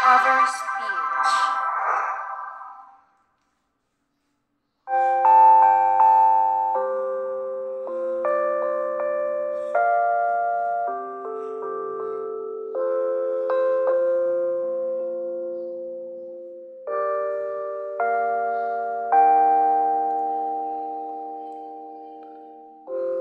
Cover speech.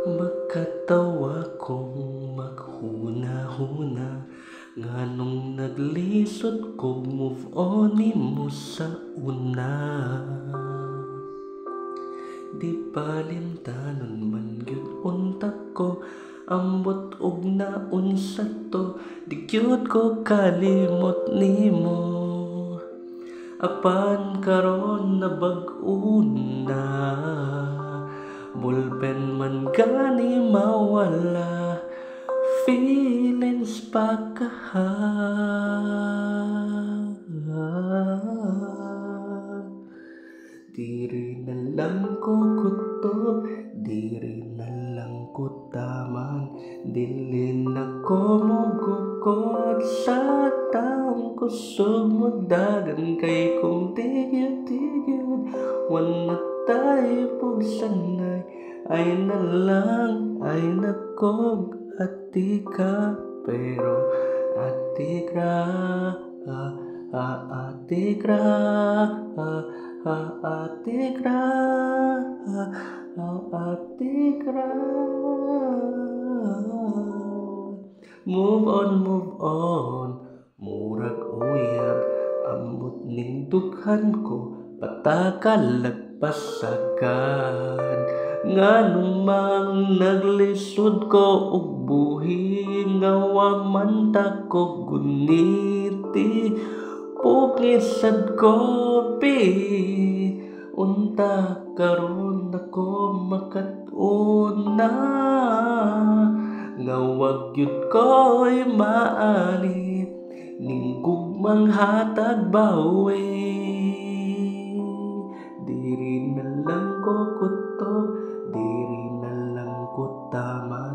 Magkatawa kong maghuna-huna, nganong naglisod ko move on mo sa una. Di palimtanon man gyud unta ko, ambot og naun sa to, di gyud ko kalimot nimo. Apan karon na bag-una, ballpen man gani mawala, feelings pa kaha. Diri na lang ko kutob, diri na lang ko taman, dili na ko mogukod sa taong kusog mo dagan kay kung tigyod-tigyod, wan na tayo pug sanay, ay na lang ay nakog ati ka, pero ati gra, ati gra, ati gra, ati gra. Move on, murag uyab, ambot ning dughan ko, patakalagpasagad. Nganong mang naglisod ko og buhi, ngawa man ta ko guniti, pugit sad kopi. Unta karon ako makatuna, nga wag gyud ko'y maani, ning gugmang hatag bawi. Diri na lang ko kutob, diri na lang ko taman,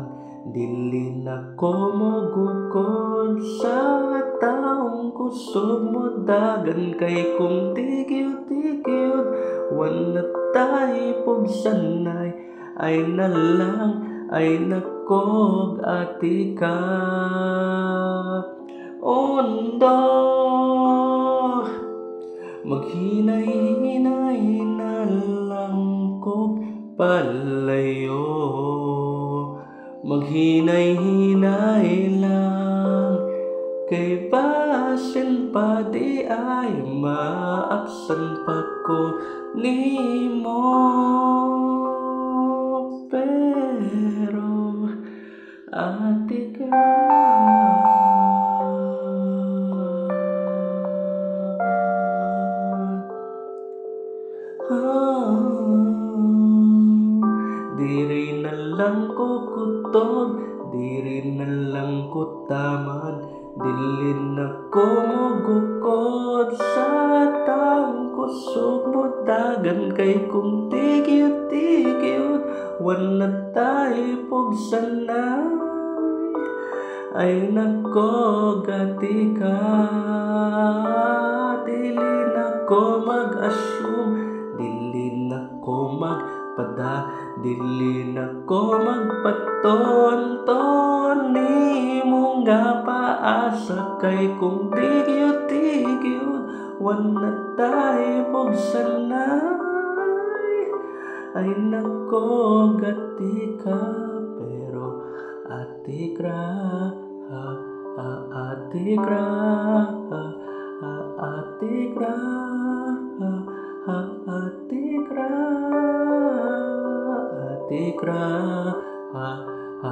dili na ko mogukod sa taong kusog mo dagan kay kung tigyod-tigyod, wan na tayo pug sanay, ay na lang ay nakog ati ka. Undo, maghinay-hinay na lang kog palayo, maghinay-hinay lang, kay basin pa di ay maaksan pa ko nimo. Pero ati ka, diri na lang ko kutob, diri na lang ko taman, dili na ko mogukod sa taong kusog mo dagan kay kung tigyod-tigyod, wan na tayo pug sanay, ay nakog ati ka. Dili na ko mag-assume, dili na ko magpada, dili na ko magpaton-ton nimo nga paasa, kay kung tigyod-tigyod, wan na tayo pug sanay, ay nakog ati ka, pero ati gra, ati gra, ati gra, ati gra, ati gra,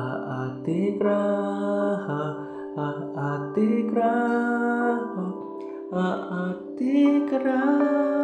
ati gra, ati gra, ati gra.